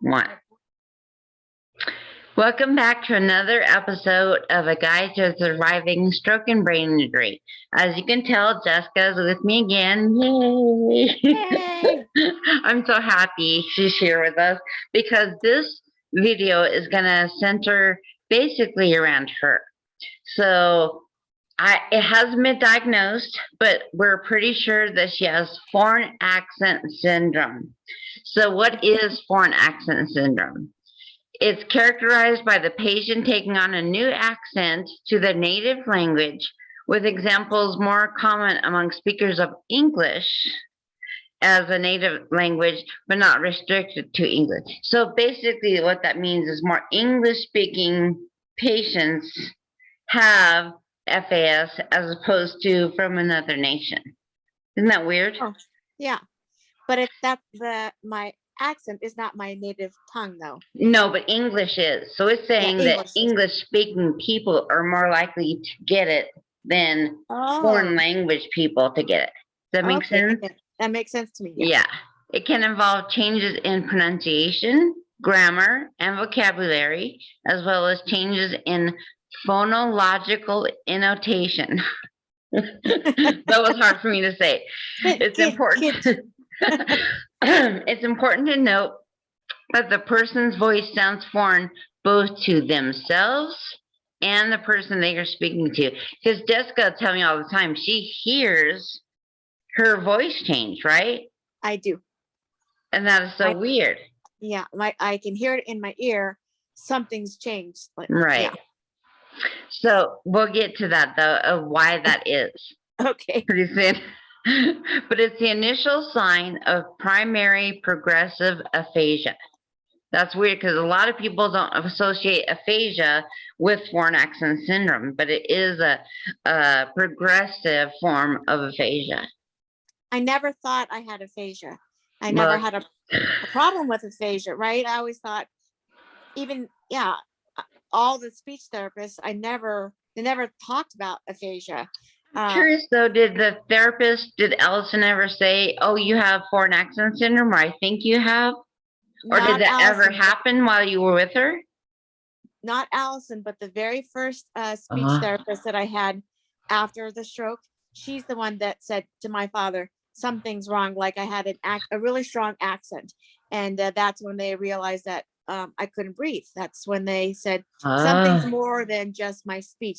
One. Welcome back to another episode of A Guide to Surviving Stroke and Brain Injury. As you can tell, Jessica's with me again. Yay! Yay! I'm so happy she's here with us because this video is going to center basically around her. So it hasn't been diagnosed, but we're pretty sure that she has foreign accent syndrome. So what is foreign accent syndrome? It's characterized by the patient taking on a new accent to the native language, with examples more common among speakers of English as a native language, but not restricted to English. So basically what that means is more English-speaking patients have FAS as opposed to from another nation. Isn't that weird? Oh, yeah. But my accent is not my native tongue, though. No, but English is. So it's saying that English-speaking people are more likely to get it than foreign language people to get it. Does that make sense? That makes sense to me. Yes. Yeah. It can involve changes in pronunciation, grammar, and vocabulary, as well as changes in phonological annotation. That was hard for me to say. It's important. It's important to note that the person's voice sounds foreign both to themselves and the person they are speaking to. Because Jessica tells me all the time, she hears her voice change, right? I do. And that is so weird. Yeah, I can hear it in my ear. Something's changed. Right. Yeah. So we'll get to that, though, of why that is. Okay. Pretty soon. But it's the initial sign of primary progressive aphasia. That's weird because a lot of people don't associate aphasia with foreign accent syndrome, but it is a progressive form of aphasia. I never thought I had aphasia. I never had a problem with aphasia, right? I always thought, all the speech therapists, they never talked about aphasia. Curious though, did Allison ever say, oh, you have foreign accent syndrome, or I think you have? Or did that ever happen while you were with her? Not Allison, but the very first speech therapist that I had after the stroke, she's the one that said to my father, something's wrong, like I had a really strong accent. And that's when they realized that I couldn't breathe. That's when they said, something's more than just my speech.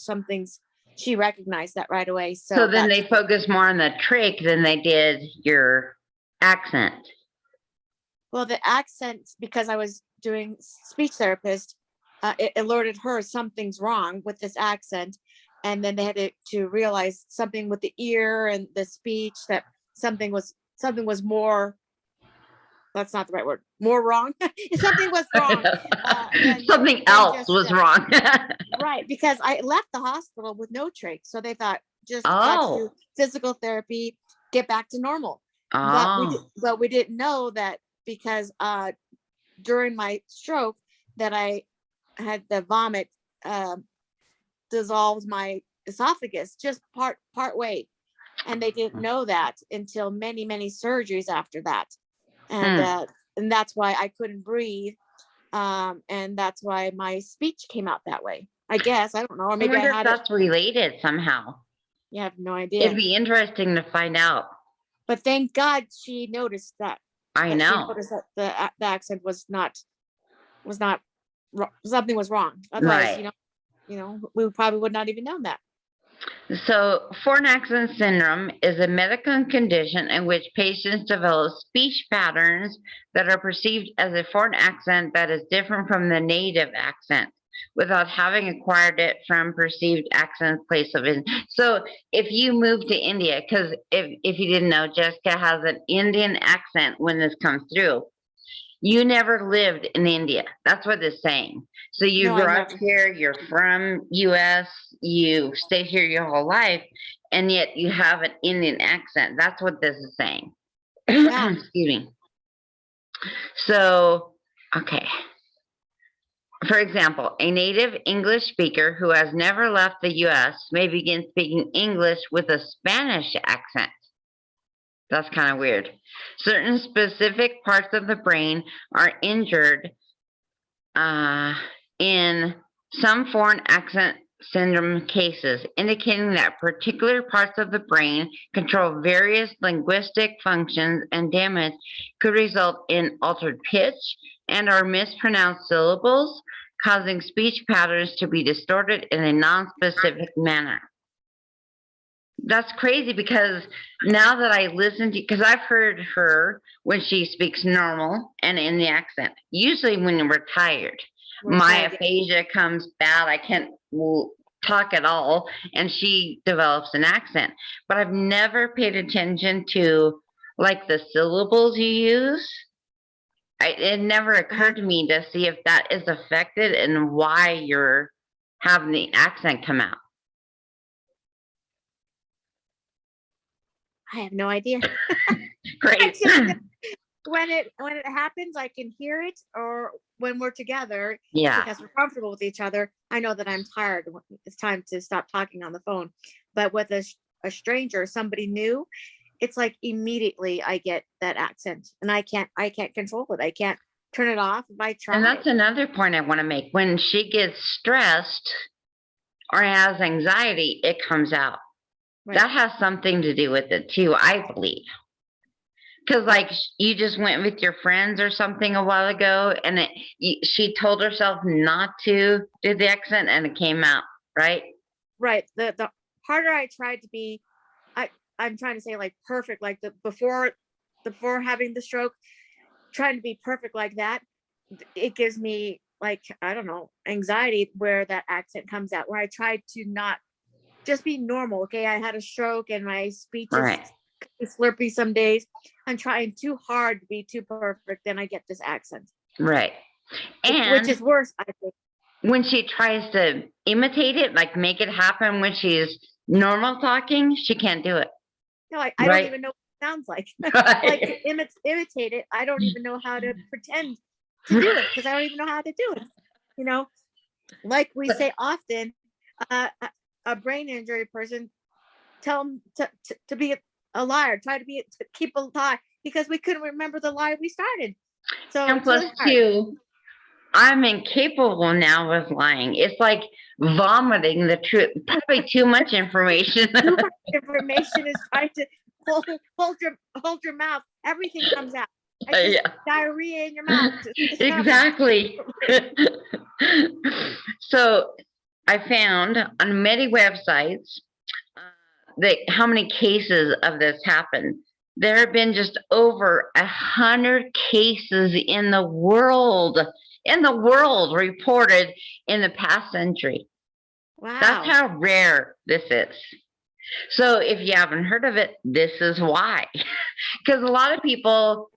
She recognized that right away. So then they focused more on the trach than they did your accent. Well, the accent, because I was doing speech therapist, it alerted her something's wrong with this accent. And then they had to realize something with the ear and the speech, that something was more, that's not the right word, more wrong. Something was wrong. Something else was wrong. Right, because I left the hospital with no trach. So they thought, just got to do physical therapy, get back to normal. But we didn't know that, because during my stroke that I had the vomit dissolved my esophagus just part way, and they didn't know that until many surgeries after that, and that's why I couldn't breathe, and that's why my speech came out that way. I guess, I don't know, or maybe I wonder if that's related somehow. Yeah, I have no idea. It'd be interesting to find out. But thank God she noticed that. I know. She noticed that the accent was not something was wrong. Otherwise, right. We probably would not even know that. So foreign accent syndrome is a medical condition in which patients develop speech patterns that are perceived as a foreign accent that is different from the native accent, without having acquired it from perceived accent place of it. So if you move to India, because if you didn't know, Jessica has an Indian accent when this comes through. You never lived in India. That's what it's saying. So you grew up here, you're from US, you stayed here your whole life, and yet you have an Indian accent. That's what this is saying. Yeah. Excuse me. So, okay. For example, a native English speaker who has never left the US may begin speaking English with a Spanish accent. That's kind of weird. Certain specific parts of the brain are injured in some foreign accent syndrome cases, indicating that particular parts of the brain control various linguistic functions, and damage could result in altered pitch and or mispronounced syllables, causing speech patterns to be distorted in a non-specific manner. That's crazy, because now that I listen to, because I've heard her when she speaks normal and in the accent, usually when we're tired. My aphasia comes bad. I can't talk at all, and she develops an accent. But I've never paid attention to like the syllables you use. It never occurred to me to see if that is affected and why you're having the accent come out. I have no idea. Great. When it happens, I can hear it, or when we're together, Yeah. because we're comfortable with each other, I know that I'm tired. It's time to stop talking on the phone. But with a stranger, somebody new, it's like immediately I get that accent, and I can't control it. I can't turn it off if I try. And that's another point I want to make. When she gets stressed or has anxiety, it comes out. Right. That has something to do with it too, I believe. Because like you just went with your friends or something a while ago, and she told herself not to do the accent, and it came out, right? Right. The harder I tried to be, I'm trying to say like perfect, like before having the stroke, trying to be perfect like that, it gives me like, I don't know, anxiety where that accent comes out, where I try to not just be normal. Okay, I had a stroke and my speech is slurpy some days. I'm trying too hard to be too perfect, then I get this accent. Right. And which is worse, I think. When she tries to imitate it, like make it happen when she's normal talking, she can't do it. No, I don't even know what it sounds like. Like to imitate it, I don't even know how to pretend to do it, because I don't even know how to do it. You know, like we say often, a brain injury person, tell them to be a liar, try to keep a lie, because we couldn't remember the lie we started. So and plus two, I'm incapable now of lying. It's like vomiting the truth. Probably too much information. Too much information is trying to hold your mouth. Everyththing comes out. It's just diarrhea in your mouth. Exactly. So I found on many websites that how many cases of this happen. There have been just over 100 cases in the world reported in the past century. Wow. That's how rare this is. So if you haven't heard of it, this is why. Because a lot of people,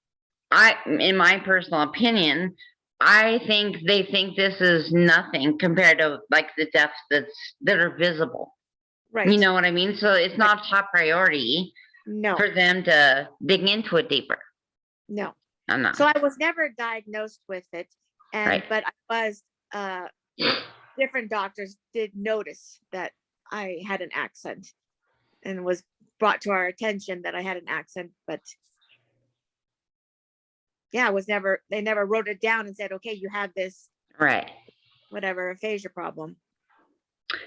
in my personal opinion, I think they think this is nothing compared to like the deaths that are visible. Right. You know what I mean? So it's not top priority for them to dig into it deeper. No. I'm not. So I was never diagnosed with it, but I was different doctors did notice that I had an accent, and was brought to our attention that I had an accent, but yeah, they never wrote it down and said, okay, you have this whatever aphasia problem.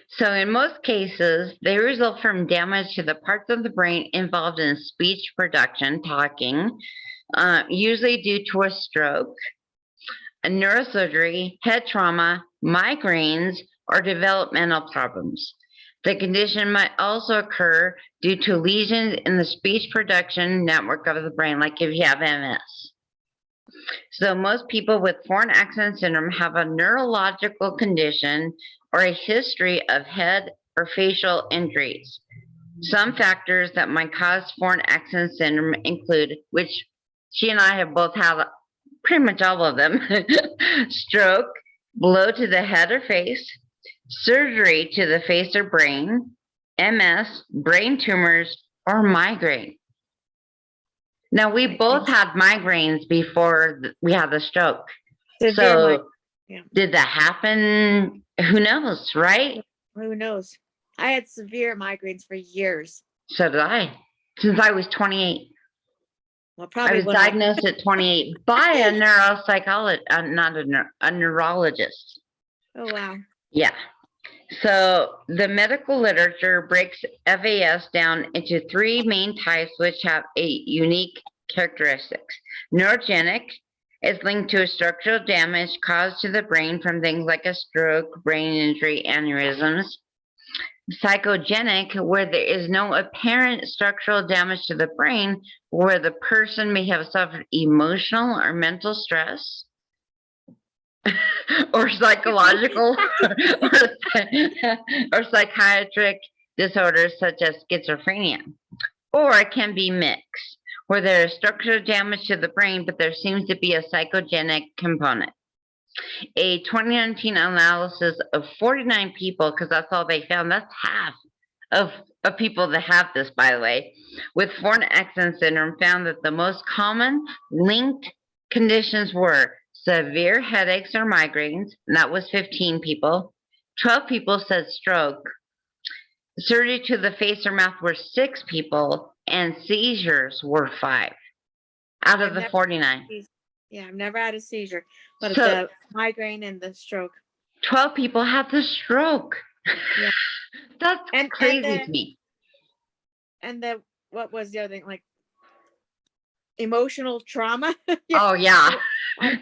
So in most cases, they result from damage to the parts of the brain involved in speech production, talking, usually due to a stroke, a neurosurgery, head trauma, migraines, or developmental problems. The condition might also occur due to lesions in the speech production network of the brain, like if you have MS. So most people with foreign accent syndrome have a neurological condition or a history of head or facial injuries. Some factors that might cause foreign accent syndrome include, which she and I have both had pretty much all of them, stroke, blow to the head or face, surgery to the face or brain, MS, brain tumors, or migraine. Now, we both had migraines before we had the stroke. So did that happen? Who knows, right? Who knows? I had severe migraines for years. So did I, since I was 28. Well, I probably was when I, diagnosed at 28 by a neuropsychologist, not a neurologist. oh, wow. Yeah. So the medical literature breaks FAS down into three main types, which have a unique characteristics. Neurogenic is linked to a structural damage caused to the brain from things like a stroke, brain injury, aneurysms. Psychogenic, where there is no apparent structural damage to the brain, where the person may have suffered emotional or mental stress or psychological or psychiatric disorders such as schizophrenia. Or it can be mixed, where there is structural damage to the brain, but there seems to be a psychogenic component. A 2019 analysis of 49 people, because that's all they found, that's half of people that have this, by the way, with foreign accent syndrome, found that the most common linked conditions were severe headaches or migraines, and that was 15 people. 12 people said stroke. Surgery to the face or mouth were 6 people, and seizures were 5 out of I've the never, 49. yeah, I've never had a seizure, but So the migraine and the stroke. 12 people had the stroke. Yeah. That's And crazy to me. what was the other thing? Like emotional trauma. Yeah. Oh, yeah.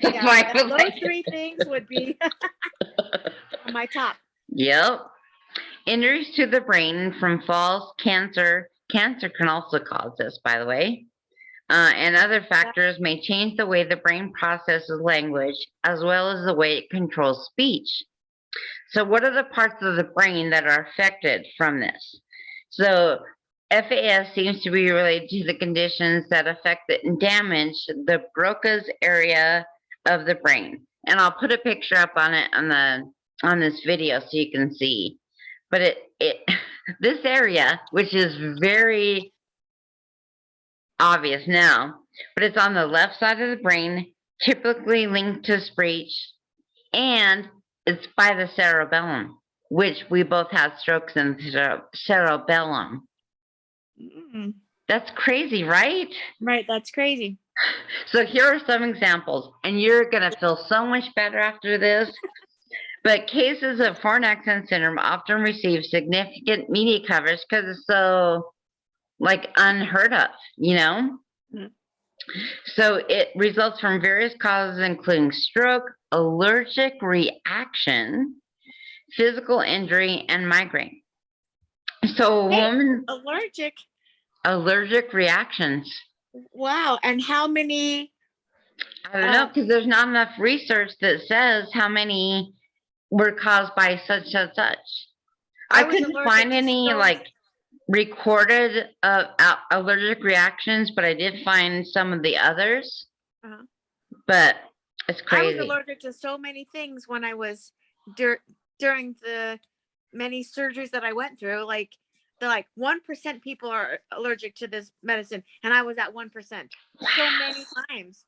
Yeah, those 3 things would be on my top. Yep. Injuries to the brain from falls, cancer can also cause this, by the way, and other factors may change the way the brain processes language as well as the way it controls speech. So what are the parts of the brain that are affected from this? So FAS seems to be related to the conditions that affect and damage the Broca's area of the brain. And I'll put a picture up on it on this video so you can see. But it this area, which is very obvious now, but it's on the left side of the brain, typically linked to speech, and it's by the cerebellum, which we both had strokes in the cerebellum. Mm. That's crazy, right? Right, that's crazy. So here are some examples, and you're going to feel so much better after this. But cases of foreign accent syndrome often receive significant media coverage because it's so, like, unheard of, you know? Mm. So it results from various causes, including stroke, allergic reaction, physical injury, and migraine. So a woman, allergic reactions. Wow. And how many? I don't know, because there's not enough research that says how many were caused by such and such. I couldn't find any like recorded allergic reactions, but I did find some of the others. But it's crazy. I was allergic to so many things when I was during the many surgeries that I went through. Like they're like 1% people are allergic to this medicine, and I was at 1%. So many times.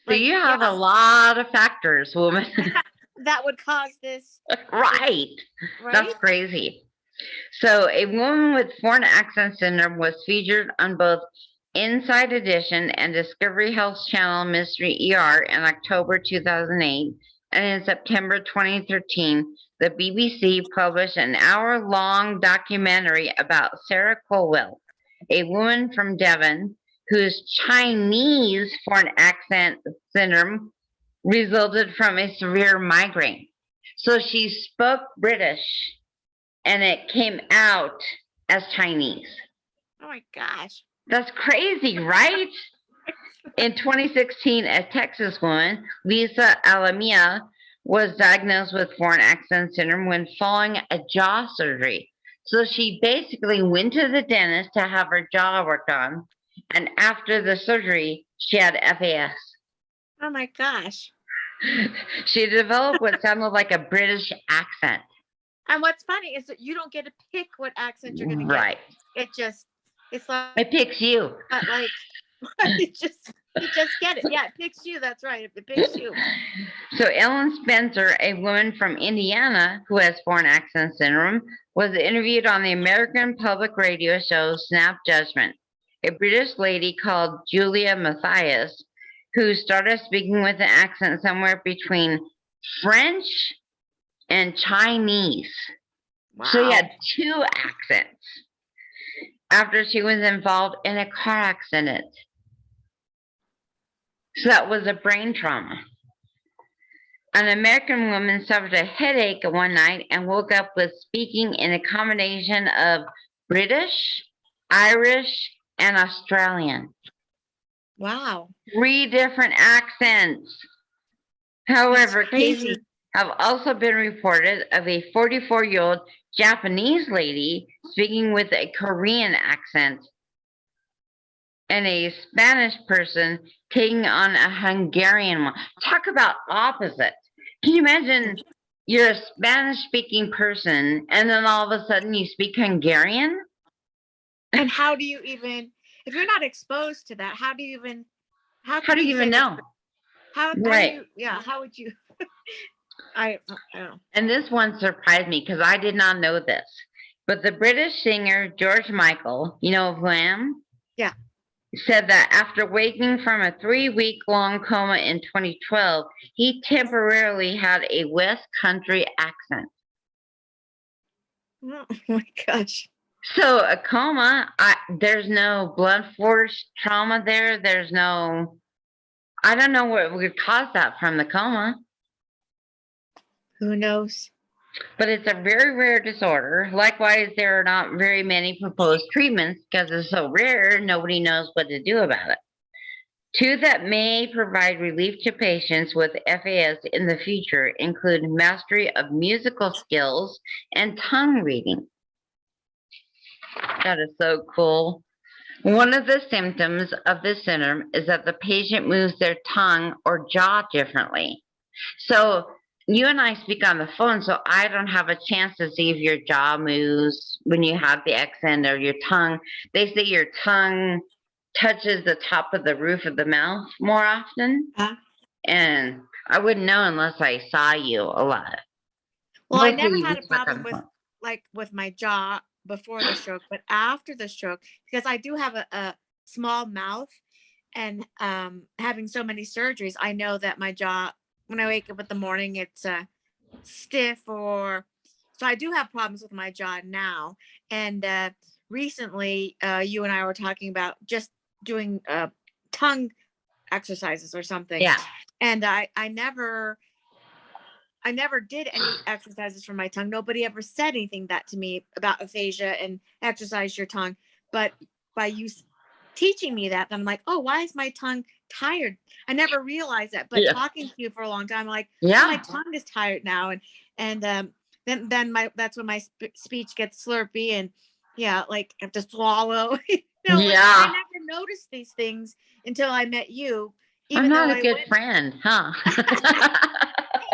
So like, you have a lot of factors, woman. That would cause this. Right. That's crazy. So a woman with foreign accent syndrome was featured on both Inside Edition and Discovery Health Channel Mystery ER in October 2008. And in September 2013, the BBC published an hour-long documentary about Sarah Colwell, a woman from Devon whose Chinese foreign accent syndrome resulted from a severe migraine. So she spoke British, and it came out as Chinese. Oh my gosh. That's crazy, right? In 2016, a Texas woman, Lisa Alamia, was diagnosed with foreign accent syndrome when following a jaw surgery. So she basically went to the dentist to have her jaw worked on, and after the surgery, she had FAS. Oh my gosh. She developed what sounded like a British accent. And what's funny is that you don't get to pick what accent you're going to get. Right. It's like. It picks you. But like, you just get it. Yeah, it picks you. That's right. It picks you. So Ellen Spencer, a woman from Indiana who has foreign accent syndrome, was interviewed on the American public radio show Snap Judgment. a British lady called Julia Matthias, who started speaking with an accent somewhere between French and Chinese. So he Wow. had two accents after she was involved in a car accident. So that was a brain trauma. An American woman suffered a headache one night and woke up with speaking in a combination of British, Irish, and Australian. Wow. 3 different accents. However, That's crazy. cases have also been reported of a 44-year-old Japanese lady speaking with a Korean accent and a Spanish person taking on a Hungarian one. Talk about opposite. Can you imagine you're a Spanish speaking person and then all of a sudden you speak Hungarian? And how do you even, if you're not exposed to that, how do you even, How do you even say know? how do Right. you, yeah, how would you, I don't know. And this one surprised me because I did not know this. But the British singer George Michael, you know who I am? Yeah. Said that after waking from a 3-week-long coma in 2012, he temporarily had a West Country accent. Oh my gosh. So a coma, there's no blunt force trauma there. There's no, I don't know what would cause that from the coma. Who knows? But it's a very rare disorder. Likewise, there are not very many proposed treatments because it's so rare, nobody knows what to do about it. 2 that may provide relief to patients with FAS in the future include mastery of musical skills and tongue reading. That is so cool. One of the symptoms of this syndrome is that the patient moves their tongue or jaw differently. So you and I speak on the phone, so I don't have a chance to see if your jaw moves when you have the accent or your tongue. They say your tongue touches the top of the roof of the mouth more often. And I wouldn't know unless I saw you a lot. Well, I Mostly never we had a talk on problem the with phone. with my jaw before the stroke, but after the stroke, because I do have a small mouth and having so many surgeries, I know that my jaw, when I wake up in the morning, it's stiff, or so I do have problems with my jaw now. And recently, you and I were talking about just doing tongue exercises or something. Yeah. And I never did any exercises for my tongue. Nobody ever said anything that to me about aphasia and exercise your tongue. But by you teaching me that, then I'm like, oh, why is my tongue tired? I never realized that. But Yeah. talking to you for a long time, I'm like, Yeah. oh, my tongue is tired now. And then that's when my speech gets slurpy and yeah, like I have to swallow. Like, Yeah. I never noticed these things until I met you. I'm Even not though a I good went, friend, huh? hey,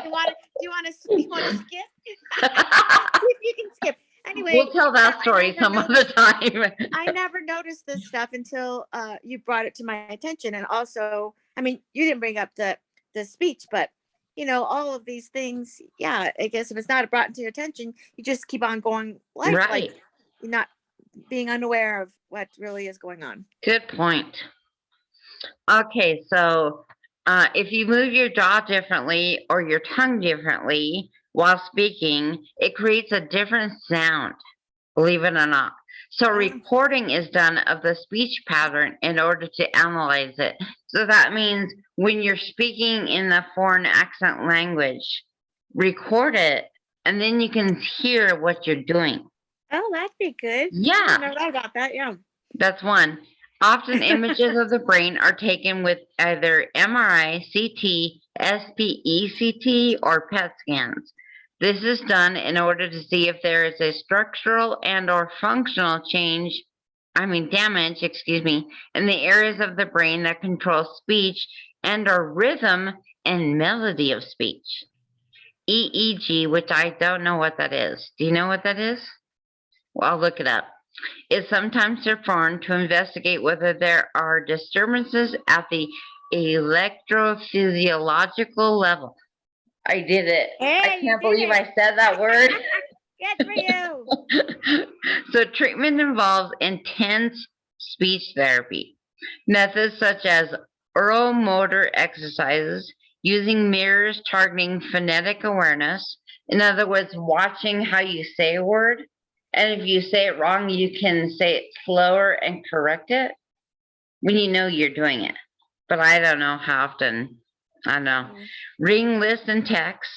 do you want to skip? If you can skip. Anyway, We'll tell that story some other time. I never noticed this stuff until you brought it to my attention. And also, I mean, you didn't bring up the speech, but you know, all of these things, yeah, I guess if it's not brought to your attention, you just keep on going life, Right. like you're not being unaware of what really is going on. Good point. Okay, so if you move your jaw differently or your tongue differently while speaking, it creates a different sound, believe it or not. So recording is done of the speech pattern in order to analyze it. So that means when you're speaking in the foreign accent language, record it, and then you can hear what you're doing. Oh, that'd be good. Yeah. I never thought about that. Yeah. That's one. Often images of the brain are taken with either MRI, CT, SPECT, or PET scans. This is done in order to see if there is a structural and or functional damage, in the areas of the brain that control speech and or rhythm and melody of speech. EEG, which I don't know what that is. Do you know what that is? Well, I'll look it up. Is sometimes performed to investigate whether there are disturbances at the electrophysiological level. I did it. Hey, I can't believe I said that word. Good for you. So treatment involves intense speech therapy. Methods such as oral motor exercises, using mirrors targeting phonetic awareness. In other words, watching how you say a word. And if you say it wrong, you can say it slower and correct it when you know you're doing it. But I don't know how often. I don't know. Ring, list, and text.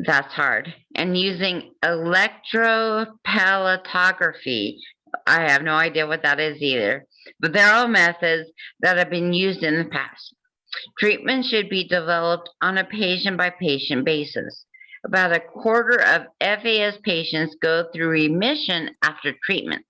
That's hard. And using electropalatography. I have no idea what that is either. But they're all methods that have been used in the past. Treatment should be developed on a patient-by-patient basis. About a quarter of FAS patients go through remission after treatment.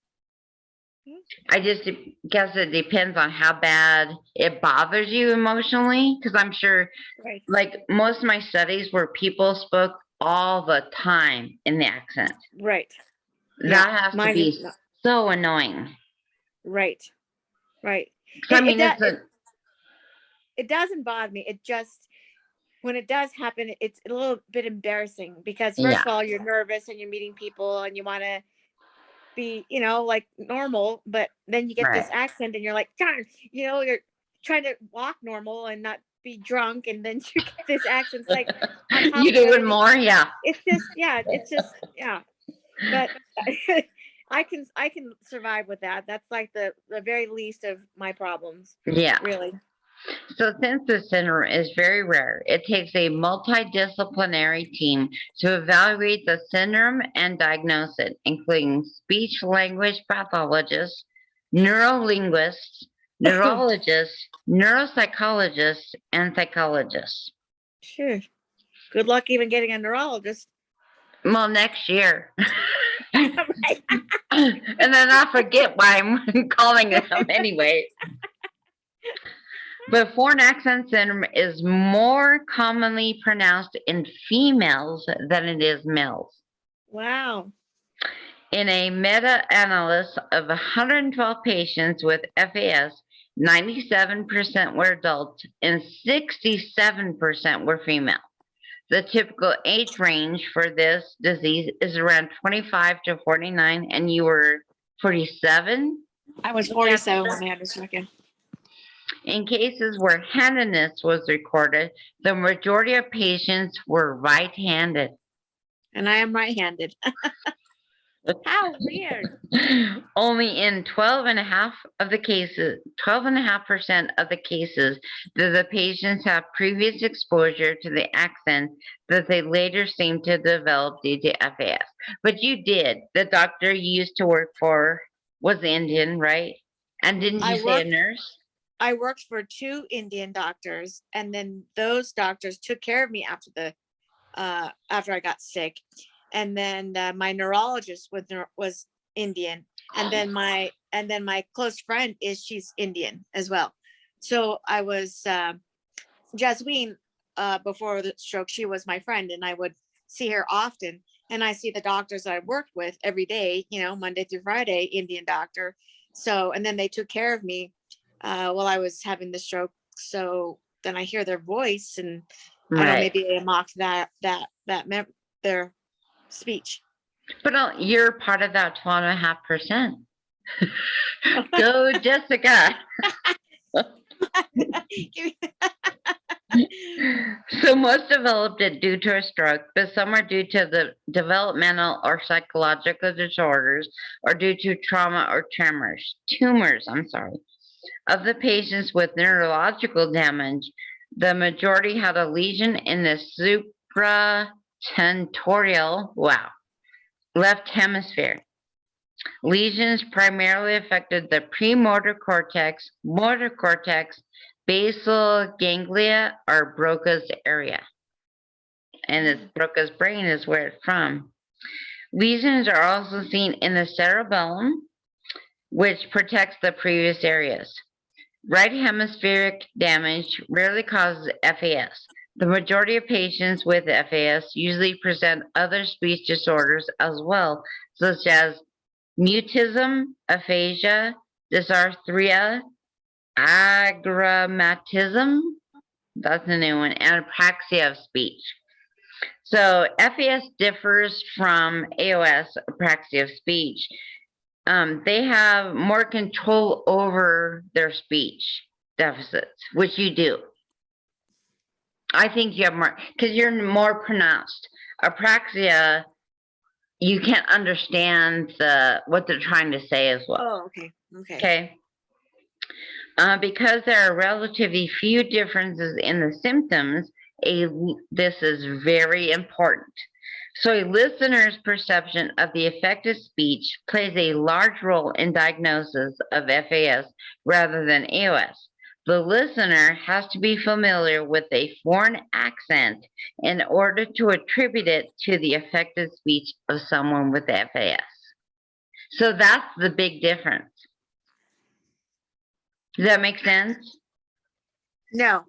I just guess it depends on how bad it bothers you emotionally, because I'm sure, Right. like most of my studies where people spoke all the time in the accent. Right. That has to Mine be is not. so annoying. Right. Right. I mean, It doesn't bother me. It just, when it does happen, it's a little bit embarrassing because first Yeah. of all, you're nervous and you're meeting people and you want to be, like normal, but then you get this Right. accent and you're like, darn, you're trying to walk normal and not be drunk, and then you get this accent. It's like on top You of doing everything. more? Yeah. It's just, yeah. But I can survive with that. That's like the very least of my problems, Yeah. really. So since this syndrome is very rare, it takes a multidisciplinary team to evaluate the syndrome and diagnose it, including speech language pathologists, neurolinguists, neurologists, neuropsychologists, and psychologists. Sure. Good luck even getting a neurologist. Well, next year. And then I forget why I'm calling them anyway. But foreign accent syndrome is more commonly pronounced in females than it is males. Wow. In a meta-analysis of 112 patients with FAS, 97% were adults and 67% were female. The typical age range for this disease is around 25 to 49, and you were 47? I was 47 when I had this second. In cases where handedness was recorded, the majority of patients were right-handed. And I am right-handed. How weird. Only in 12.5% of the cases do the patients have previous exposure to the accent that they later seem to develop due to FAS. But you did. The doctor you used to work for was Indian, right? And didn't you say a nurse? I worked for 2 Indian doctors, and then those doctors took care of me after I got sick. And then my neurologist was Indian, and then my close friend she's Indian as well. So I was Jasmine before the stroke. She was my friend, and I would see her often. And I see the doctors I worked with every day, Monday through Friday, Indian doctor. So, and then they took care of me while I was having the stroke. So then I hear their voice, and I don't know, maybe I mocked their speech. But you're part of that 12.5%. Go, Jessica. So most developed it due to a stroke, but some are due to the developmental or psychological disorders, or due to trauma or tumors, Of the patients with neurological damage, the majority had a lesion in the supratentorial, left hemisphere. Lesions primarily affected the premotor cortex, motor cortex, basal ganglia, or Broca's area. And Broca's brain is where it's from. Lesions are also seen in the cerebellum, which protects the previous areas. Right hemispheric damage rarely causes FAS. The majority of patients with FAS usually present other speech disorders as well, such as mutism, aphasia, dysarthria, agrammatism, that's a new one, and apraxia of speech. So FAS differs from AOS, apraxia of speech, they have more control over their speech deficits, which you do. I think you have more, because you're more pronounced. Apraxia, you can't understand what they're trying to say as well. Oh, okay. Okay. Because there are relatively few differences in the symptoms, this is very important. So a listener's perception of the affected speech plays a large role in diagnosis of FAS rather than AOS. The listener has to be familiar with a foreign accent in order to attribute it to the affected speech of someone with FAS. So that's the big difference. Does that make sense? No.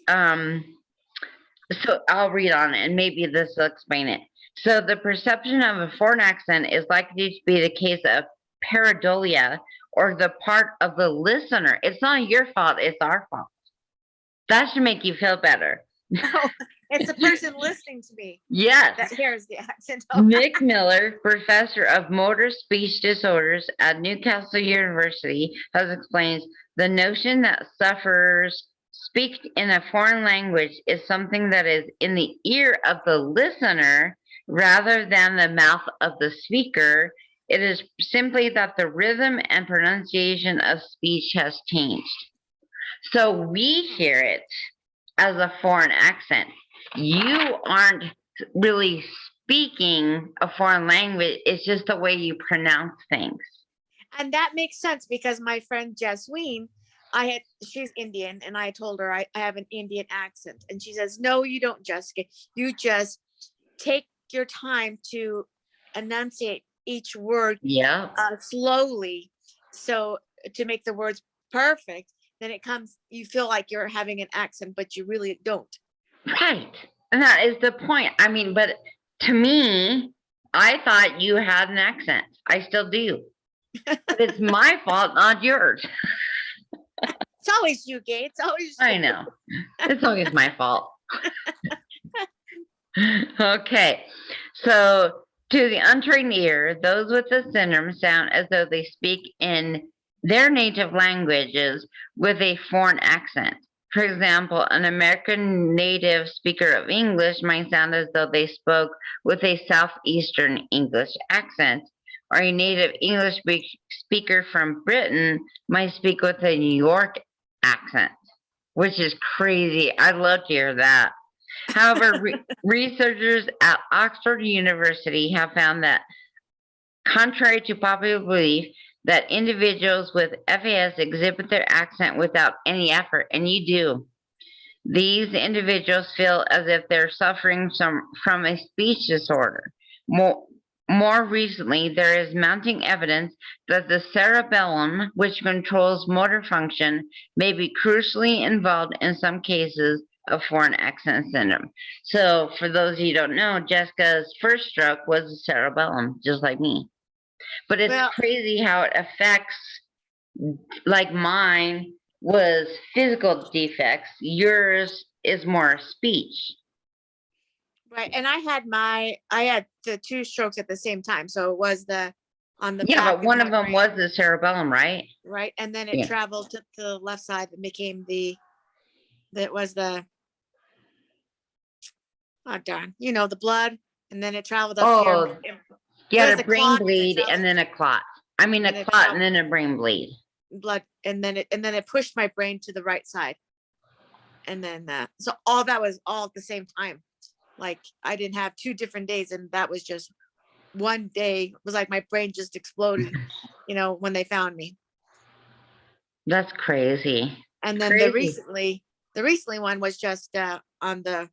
So I'll read on it and maybe this will explain it. So the perception of a foreign accent is likely to be the case of pareidolia, or the part of the listener. It's not your fault, it's our fault. That should make you feel better. Oh, it's the person listening to me. Yes. That hears the accent. Nick Miller, professor of motor speech disorders at Newcastle University, has explained the notion that sufferers speak in a foreign language is something that is in the ear of the listener rather than the mouth of the speaker. It is simply that the rhythm and pronunciation of speech has changed. So we hear it as a foreign accent. You aren't really speaking a foreign language. It's just the way you pronounce things. And that makes sense because my friend Jasween, she's Indian, and I told her I have an Indian accent. And she says, no, you don't, Jessica. You just take your time to enunciate each word slowly. So to make the words perfect, then you feel like you're having an accent, but you really don't. Right. And that is the point. I mean, but to me, I thought you had an accent. I still do. But it's my fault, not yours. It's always you, Gay. It's always you. I know. It's always my fault. Okay. So to the untrained ear, those with the syndrome sound as though they speak in their native languages with a foreign accent. For example, an American native speaker of English might sound as though they spoke with a Southeastern English accent, or a native English speaker from Britain might speak with a New York accent, which is crazy. I'd love to hear that. However, researchers at Oxford University have found that, contrary to popular belief, that individuals with FAS exhibit their accent without any effort, and you do. These individuals feel as if they're suffering from a speech disorder. More recently, there is mounting evidence that the cerebellum, which controls motor function, may be crucially involved in some cases of foreign accent syndrome. So for those of you who don't know, Jessica's first stroke was the cerebellum, just like me. But it's crazy how it affects, like mine was physical defects. Yours is more speech. Right. And I had the two strokes at the same time. So it was on the back, but one of them was the cerebellum, right? Right. And then it traveled to the left side and became oh darn, the blood, and then it traveled up here. You had a brain bleed and then a clot. I mean, a clot and then a brain bleed. Blood, and then it pushed my brain to the right side. And then so all that was all at the same time. Like I didn't have 2 different days, and that was just one day. It was like my brain just exploded, when they found me. That's crazy. And then the recently one was just on the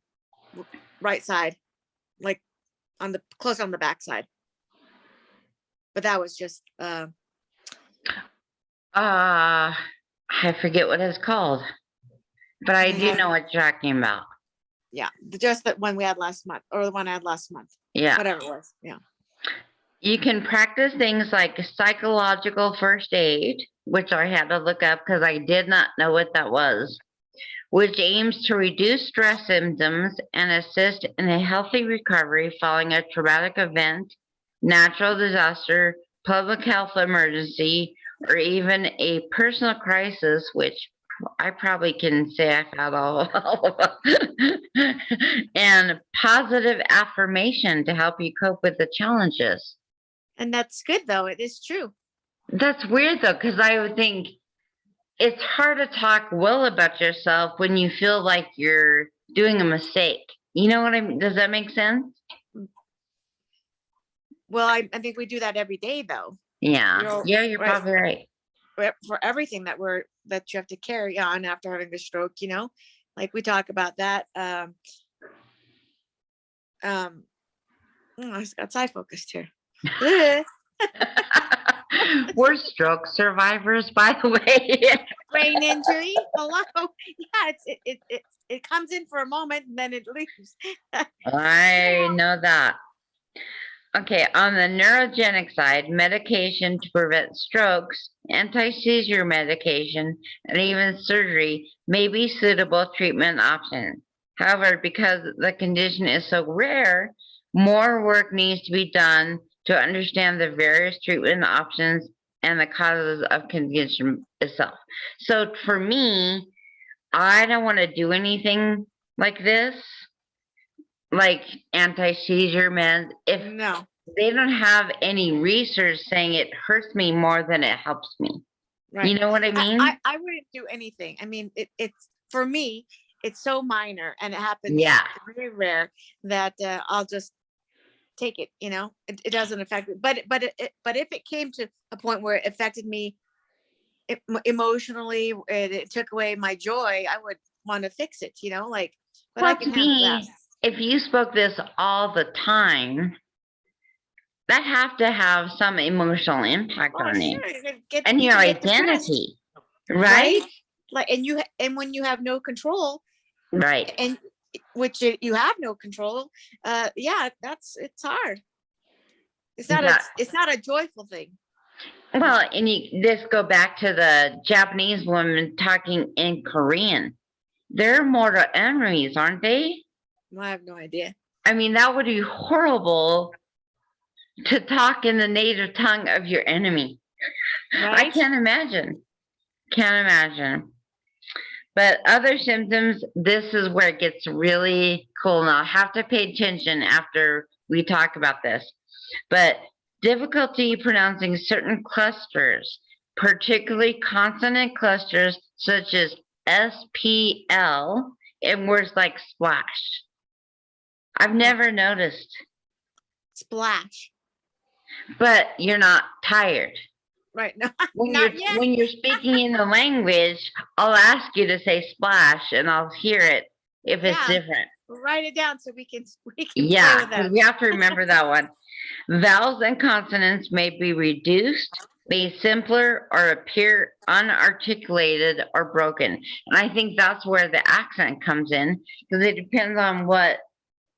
right side, like close on the back side. But that was just I forget what it's called, but I do know what you're talking about. Yeah, just that one we had last month, or the one I had last month. Yeah, whatever it was. Yeah. You can practice things like psychological first aid, which I had to look up because I did not know what that was, which aims to reduce stress symptoms and assist in a healthy recovery following a traumatic event, natural disaster, public health emergency, or even a personal crisis, which I probably can say I've had all of them, and positive affirmation to help you cope with the challenges. And that's good though. It is true. That's weird though, because I would think it's hard to talk well about yourself when you feel like you're doing a mistake. You know what I mean? Does that make sense? Well, I think we do that every day though. Yeah. Yeah, you're right. probably right. For everything that you have to carry on after having a stroke, like we talk about that. I just got side focused here. We're stroke survivors, by the way. Brain injury. Hello. Yeah, it comes in for a moment and then it leaves. I know that. Okay, on the neurogenic side, medication to prevent strokes, anti-seizure medication, and even surgery may be suitable treatment options. However, because the condition is so rare, more work needs to be done to understand the various treatment options and the causes of condition itself. So for me, I don't want to do anything like this, like anti-seizure meds, if No. they don't have any research saying it hurts me more than it helps me. Right. You know what I mean? I wouldn't do anything. I mean, it's for me, it's so minor and it happens very rare that I'll just take it, it doesn't affect me. But if it came to a point where it affected me emotionally, it took away my joy, I would want to fix it, like, but I can handle that. If you spoke this all the time, that have to have some emotional impact on you and your identity, right? Like, and when you have no control, right, and which you have no control, yeah, it's hard. It's not a joyful thing. Well, and you just go back to the Japanese woman talking in Korean. They're mortal enemies, aren't they? Well, I have no idea. I mean, that would be horrible to talk in the native tongue of your enemy. Right? I can't imagine. But other symptoms, this is where it gets really cool. Now, I have to pay attention after we talk about this. But difficulty pronouncing certain clusters, particularly consonant clusters such as SPL in words like splash. I've never noticed. Splash. But you're not tired. Right. No, when you're speaking in the language, I'll ask you to say splash and I'll hear it if it's different. Write it down so we can yeah, play with that. We have to remember that one. Vowels and consonants may be reduced, be simpler, or appear unarticulated or broken. And I think that's where the accent comes in, because it depends on what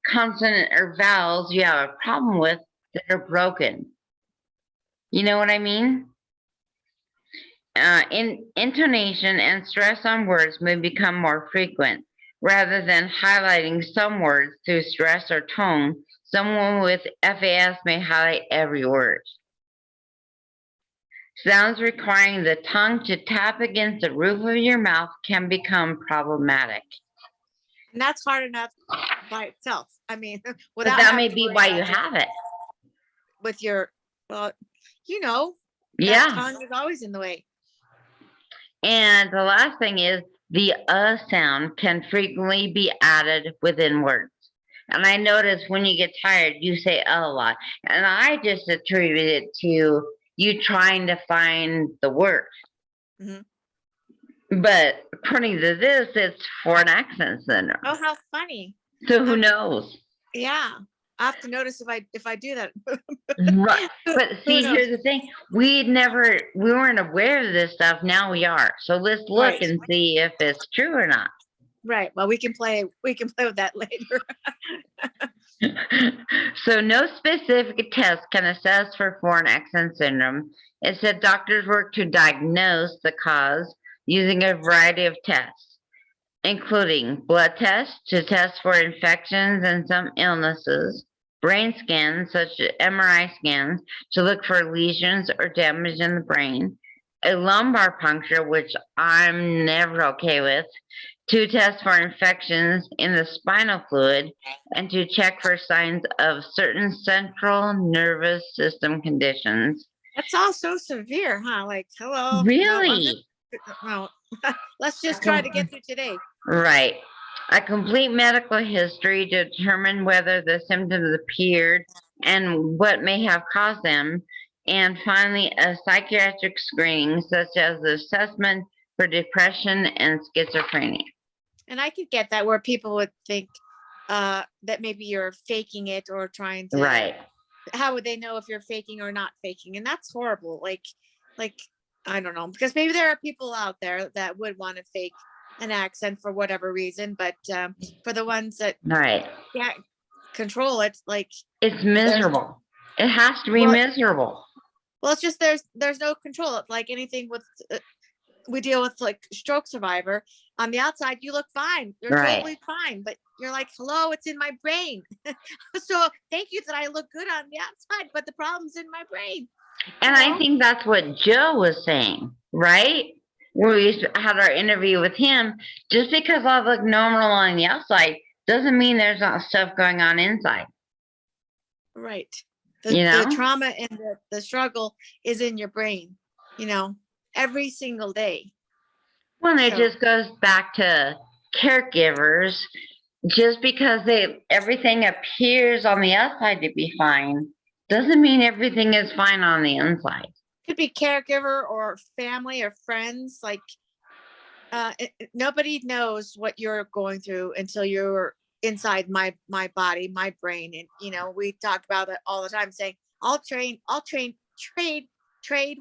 consonant or vowels you have a problem with that are broken. You know what I mean? In intonation and stress on words may become more frequent. Rather than highlighting some words through stress or tone, someone with FAS may highlight every word. Sounds requiring the tongue to tap against the roof of your mouth can become problematic. And that's hard enough by itself. I mean, but that may be why you have it. With your, well, yeah, tongue is always in the way. And the last thing is the sound can frequently be added within words. And I notice when you get tired, you say a lot. And I just attribute it to you trying to find the word. Mm-hmm. But according to this, it's foreign accent syndrome. Oh, how funny. So who knows? Yeah. I have to notice if I do that. Right. But see, here's the thing. We weren't aware of this stuff. Now we are. So let's look and see if it's true or not. Right. Well, we can play with that later. So no specific test can assess for foreign accent syndrome. It said doctors work to diagnose the cause using a variety of tests, including blood tests to test for infections and some illnesses, brain scans, such as MRI scans, to look for lesions or damage in the brain, a lumbar puncture, which I'm never okay with, to test for infections in the spinal fluid, and to check for signs of certain central nervous system conditions. That's all so severe, huh? Like, hello, no, Really? no. Let's just try to get through today. Right. A complete medical history to determine whether the symptoms appeared and what may have caused them. And finally, a psychiatric screening, such as the assessment for depression and schizophrenia. And I could get that, where people would think that maybe you're faking it or trying to. Right. How would they know if you're faking or not faking? And that's horrible. Like I don't know, because maybe there are people out there that would want to fake an accent for whatever reason, but for the ones that Right. can't control it, like, It's miserable. It has to be Well- miserable. well, it's just there's no control. It's like anything with we deal with, like, stroke survivor. On the outside, you look fine. You're Right. totally fine, but you're like, hello, it's in my brain. So thank you that I look good on the outside, but the problem's in my brain. And I think that's what Joe was saying, right? When we had our interview with him, just because I look normal on the outside doesn't mean there's not stuff going on inside. Right. You know? The trauma and the struggle is in your brain, every single day. Well, it So- just goes back to caregivers. Just because everything appears on the outside to be fine, doesn't mean everything is fine on the inside. Could be caregiver or family or friends. Like, nobody knows what you're going through until you're inside my body, my brain. And we talk about it all the time, saying, I'll trade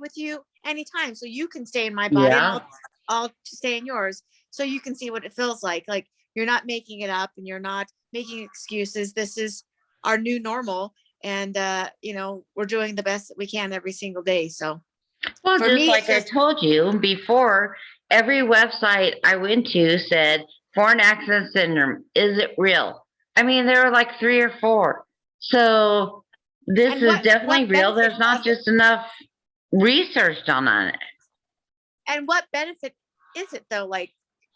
with you anytime, so you can stay in my body. Yeah. And I'll stay in yours, so you can see what it feels like. Like, you're not making it up and you're not making excuses. This is our new normal. And we're doing the best that we can every single day. So Well, For just me, like I it's told you before, every website I went to said foreign accent syndrome. Is it real? I mean, there were like 3 or 4. So this And is what definitely real. benefit There's not does it- just enough research done on it. and what benefit is it though? Like,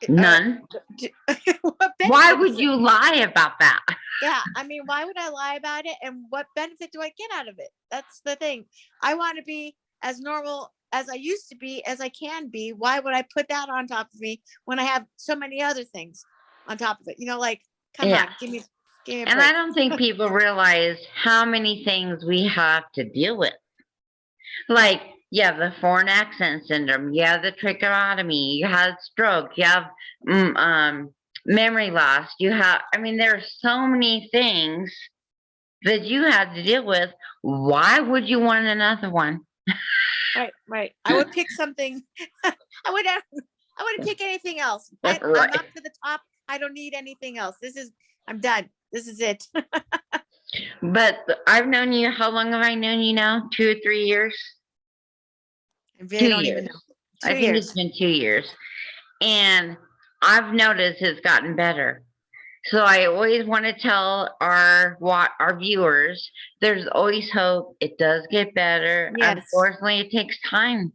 None. what Why benefit would is it? you lie about that? Yeah, I mean, why would I lie about it? And what benefit do I get out of it? That's the thing. I want to be as normal as I used to be, as I can be. Why would I put that on top of me when I have so many other things on top of it? Like, come Yeah. on, give me a And break. I don't think people realize how many things we have to deal with. Like, you have the foreign accent syndrome, you have the tracheotomy, you have stroke, you have memory loss, there are so many things that you have to deal with. Why would you want another one? Right. I would pick something. I wouldn't pick anything else. I'm Right. up to the top. I don't need anything else. I'm done. This is it. But I've known you, how long have I known you now? 2 or 3 years? I really 2 don't years. even know. I think it's been 2 years. And I've noticed it's gotten better. So I always want to tell our viewers, there's always hope. It does get better. Yes. Unfortunately, it takes time.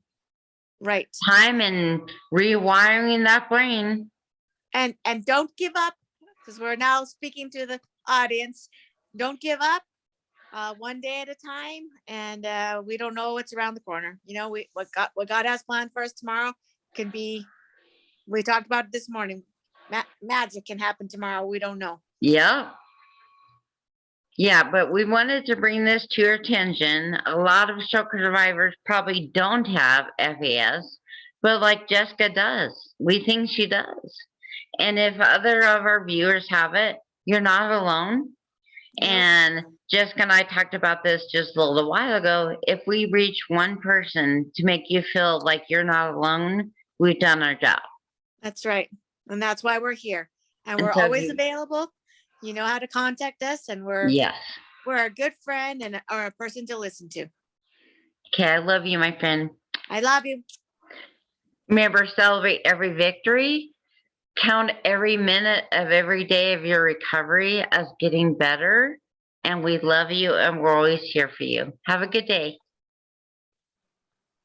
Right. Time and rewiring that brain. And don't give up, because we're now speaking to the audience. Don't give up. One day at a time, and we don't know what's around the corner. What God has planned for us tomorrow can be. We talked about it this morning. Magic can happen tomorrow. We don't know. Yeah. Yeah, but we wanted to bring this to your attention. A lot of stroke survivors probably don't have FAS, but like Jessica does. We think she does. And if other of our viewers have it, you're not alone. Nope. And Jessica and I talked about this just a little while ago. If we reach one person to make you feel like you're not alone, we've done our job. That's right. And that's why we're here. And we're And so always available. You know how to contact us, and we're Yes. a good friend and or a person to listen to. Okay, I love you, my friend. I love you. Remember, celebrate every victory. Count every minute of every day of your recovery as getting better. and we love you and we're always here for you. Have a good day.